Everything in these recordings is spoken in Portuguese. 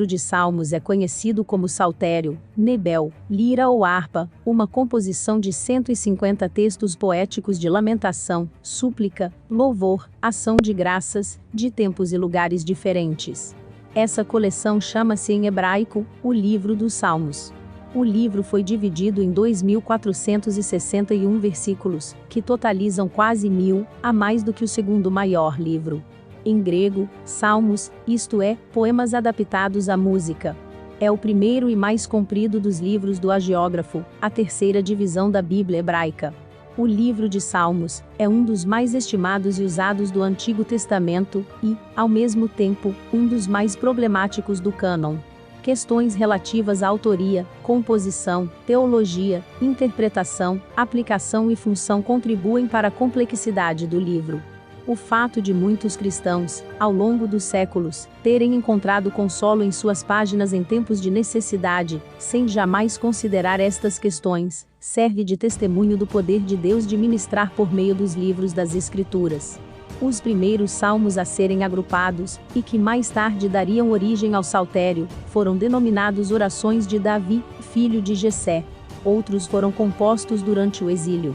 livro de Salmos é conhecido como saltério, nebel, lira ou harpa, uma composição de 150 textos poéticos de lamentação, súplica, louvor, ação de graças, de tempos e lugares diferentes. Essa coleção chama-se em hebraico, o Livro dos Salmos. O livro foi dividido em 2.461 versículos, que totalizam quase 1.000, a mais do que o segundo maior livro. Em grego, salmos, isto é, poemas adaptados à música. É o primeiro e mais comprido dos livros do hagiógrafo, a terceira divisão da Bíblia hebraica. O livro de Salmos é um dos mais estimados e usados do Antigo Testamento e, ao mesmo tempo, um dos mais problemáticos do cânon. Questões relativas à autoria, composição, teologia, interpretação, aplicação e função contribuem para a complexidade do livro. O fato de muitos cristãos, ao longo dos séculos, terem encontrado consolo em suas páginas em tempos de necessidade, sem jamais considerar estas questões, serve de testemunho do poder de Deus de ministrar por meio dos livros das Escrituras. Os primeiros salmos a serem agrupados, e que mais tarde dariam origem ao saltério, foram denominados orações de Davi, filho de Jessé. Outros foram compostos durante o exílio.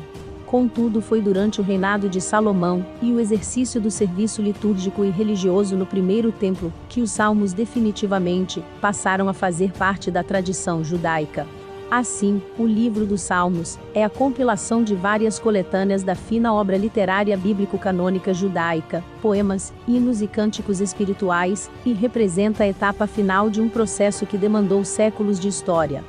Contudo, foi durante o reinado de Salomão, e o exercício do serviço litúrgico e religioso no primeiro templo, que os salmos definitivamente passaram a fazer parte da tradição judaica. Assim, o Livro dos Salmos é a compilação de várias coletâneas da fina obra literária bíblico-canônica judaica, poemas, hinos e cânticos espirituais, e representa a etapa final de um processo que demandou séculos de história.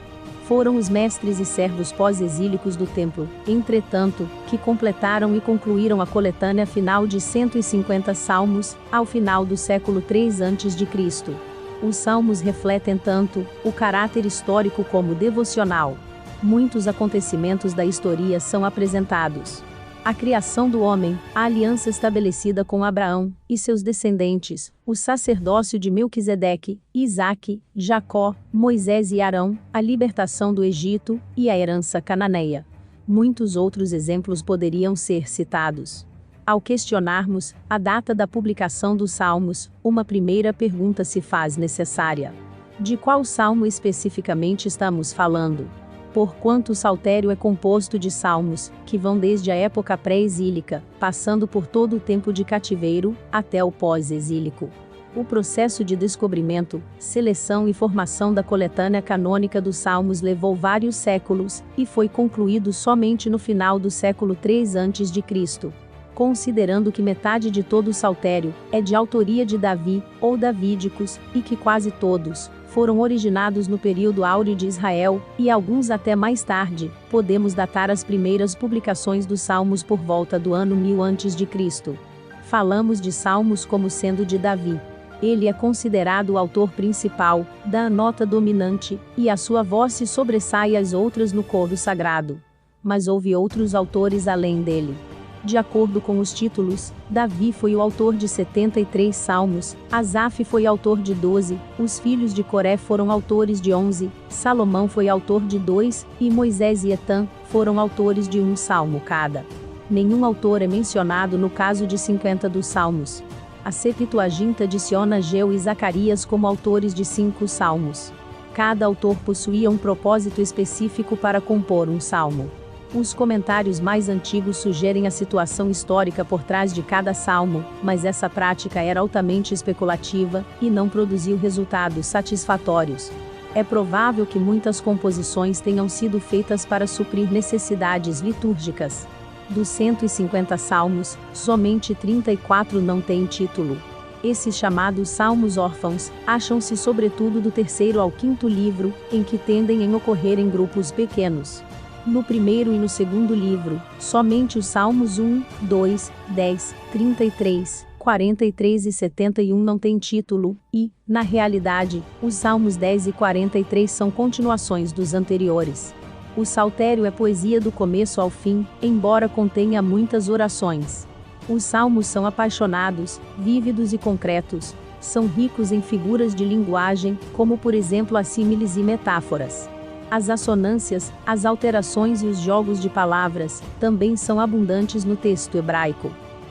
Foram os mestres e servos pós-exílicos do templo, entretanto, que completaram e concluíram a coletânea final de 150 salmos, ao final do século III a.C. Os salmos refletem tanto o caráter histórico como devocional. Muitos acontecimentos da história são apresentados. A criação do homem, a aliança estabelecida com Abraão e seus descendentes, o sacerdócio de Melquisedeque, Isaque, Jacó, Moisés e Arão, a libertação do Egito e a herança cananeia. Muitos outros exemplos poderiam ser citados. Ao questionarmos a data da publicação dos Salmos, uma primeira pergunta se faz necessária. De qual salmo especificamente estamos falando? Porquanto o saltério é composto de salmos, que vão desde a época pré-exílica, passando por todo o tempo de cativeiro, até o pós-exílico. O processo de descobrimento, seleção e formação da coletânea canônica dos Salmos levou vários séculos, e foi concluído somente no final do século III a.C. Considerando que metade de todo o saltério é de autoria de Davi, ou davídicos, e que quase todos foram originados no período áureo de Israel, e alguns até mais tarde, podemos datar as primeiras publicações dos Salmos por volta do ano 1000 a.C. Falamos de Salmos como sendo de Davi. Ele é considerado o autor principal, da nota dominante, e a sua voz se sobressai às outras no coro sagrado. Mas houve outros autores além dele. De acordo com os títulos, Davi foi o autor de 73 salmos, Asaf foi autor de 12, os filhos de Coré foram autores de 11, Salomão foi autor de 2, e Moisés e Etã foram autores de 1 salmo cada. Nenhum autor é mencionado no caso de 50 dos salmos. A Septuaginta adiciona Ageu e Zacarias como autores de 5 salmos. Cada autor possuía um propósito específico para compor um salmo. Os comentários mais antigos sugerem a situação histórica por trás de cada salmo, mas essa prática era altamente especulativa, e não produziu resultados satisfatórios. É provável que muitas composições tenham sido feitas para suprir necessidades litúrgicas. Dos 150 salmos, somente 34 não têm título. Esses chamados salmos órfãos, acham-se sobretudo do terceiro ao quinto livro, em que tendem a ocorrer em grupos pequenos. No primeiro e no segundo livro, somente os Salmos 1, 2, 10, 33, 43 e 71 não têm título, e, na realidade, os Salmos 10 e 43 são continuações dos anteriores. O saltério é poesia do começo ao fim, embora contenha muitas orações. Os salmos são apaixonados, vívidos e concretos, são ricos em figuras de linguagem, como por exemplo as símiles e metáforas. As assonâncias, as alterações e os jogos de palavras também são abundantes no texto hebraico.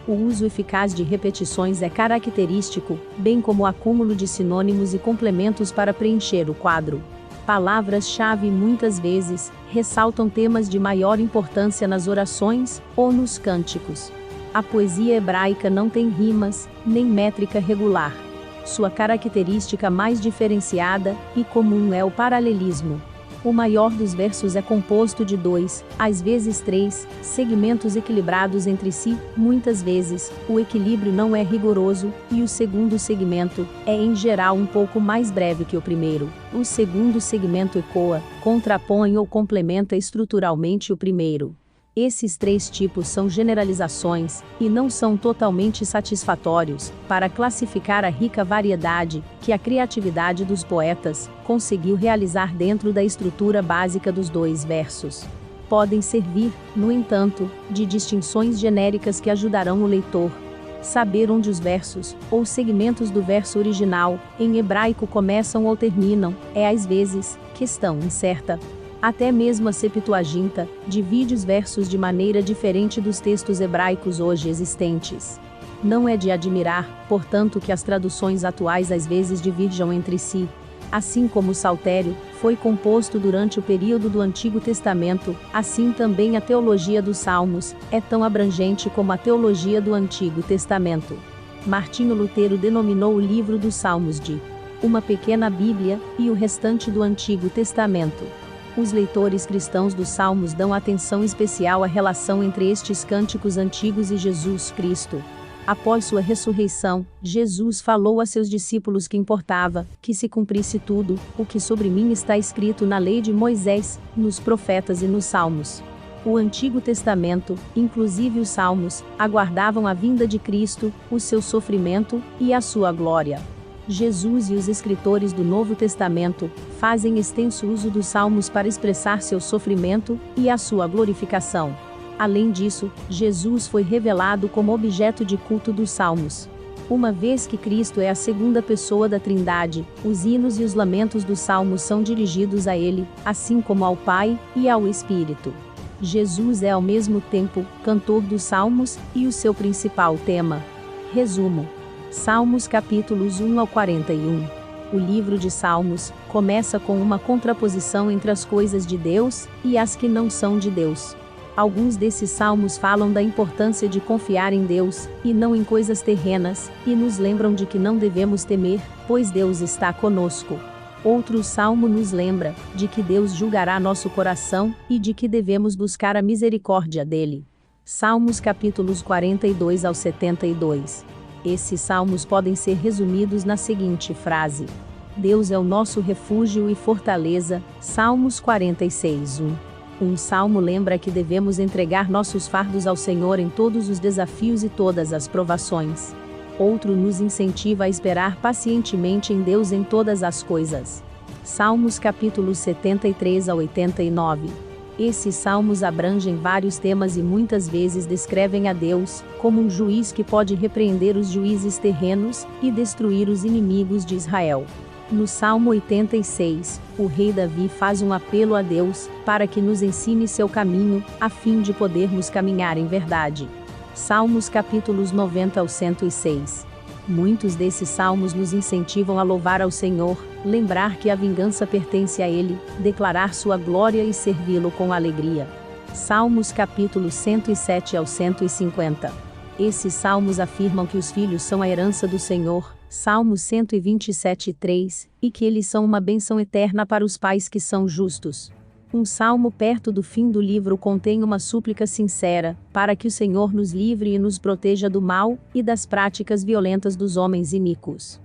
O uso eficaz de repetições é característico, bem como o acúmulo de sinônimos e complementos para preencher o quadro. Palavras-chave muitas vezes ressaltam temas de maior importância nas orações ou nos cânticos. A poesia hebraica não tem rimas, nem métrica regular. Sua característica mais diferenciada e comum é o paralelismo. O maior dos versos é composto de 2, às vezes 3, segmentos equilibrados entre si. Muitas vezes, o equilíbrio não é rigoroso, e o segundo segmento é em geral um pouco mais breve que o primeiro. O segundo segmento ecoa, contrapõe ou complementa estruturalmente o primeiro. Esses 3 tipos são generalizações, e não são totalmente satisfatórios, para classificar a rica variedade que a criatividade dos poetas conseguiu realizar dentro da estrutura básica dos 2 versos. Podem servir, no entanto, de distinções genéricas que ajudarão o leitor saber onde os versos, ou segmentos do verso original, em hebraico começam ou terminam, é às vezes questão incerta. Até mesmo a Septuaginta divide os versos de maneira diferente dos textos hebraicos hoje existentes. Não é de admirar, portanto, que as traduções atuais às vezes diverjam entre si. Assim como o Saltério foi composto durante o período do Antigo Testamento, assim também a teologia dos Salmos é tão abrangente como a teologia do Antigo Testamento. Martinho Lutero denominou o livro dos Salmos de uma pequena Bíblia e o restante do Antigo Testamento. Os leitores cristãos dos Salmos dão atenção especial à relação entre estes cânticos antigos e Jesus Cristo. Após sua ressurreição, Jesus falou a seus discípulos que importava que se cumprisse tudo o que sobre mim está escrito na lei de Moisés, nos profetas e nos Salmos. O Antigo Testamento, inclusive os Salmos, aguardavam a vinda de Cristo, o seu sofrimento e a sua glória. Jesus e os escritores do Novo Testamento fazem extenso uso dos Salmos para expressar seu sofrimento e a sua glorificação. Além disso, Jesus foi revelado como objeto de culto dos Salmos. Uma vez que Cristo é a segunda pessoa da Trindade, os hinos e os lamentos dos Salmos são dirigidos a Ele, assim como ao Pai e ao Espírito. Jesus é ao mesmo tempo cantor dos Salmos e o seu principal tema. Resumo. Salmos capítulos 1 ao 41. O livro de Salmos começa com uma contraposição entre as coisas de Deus e as que não são de Deus. Alguns desses salmos falam da importância de confiar em Deus, e não em coisas terrenas, e nos lembram de que não devemos temer, pois Deus está conosco. Outro salmo nos lembra de que Deus julgará nosso coração, e de que devemos buscar a misericórdia dele. Salmos capítulos 42 ao 72. Esses salmos podem ser resumidos na seguinte frase: Deus é o nosso refúgio e fortaleza. Salmos 46:1. Um salmo lembra que devemos entregar nossos fardos ao Senhor em todos os desafios e todas as provações. Outro nos incentiva a esperar pacientemente em Deus em todas as coisas. Salmos capítulos 73 a 89. Esses salmos abrangem vários temas e muitas vezes descrevem a Deus como um juiz que pode repreender os juízes terrenos e destruir os inimigos de Israel. No Salmo 86, o rei Davi faz um apelo a Deus para que nos ensine seu caminho, a fim de podermos caminhar em verdade. Salmos capítulos 90 ao 106. Muitos desses salmos nos incentivam a louvar ao Senhor, lembrar que a vingança pertence a Ele, declarar sua glória e servi-lo com alegria. Salmos capítulos 107 ao 150. Esses salmos afirmam que os filhos são a herança do Senhor, Salmos 127:3, e que eles são uma bênção eterna para os pais que são justos. Um salmo perto do fim do livro contém uma súplica sincera, para que o Senhor nos livre e nos proteja do mal, e das práticas violentas dos homens iníquos.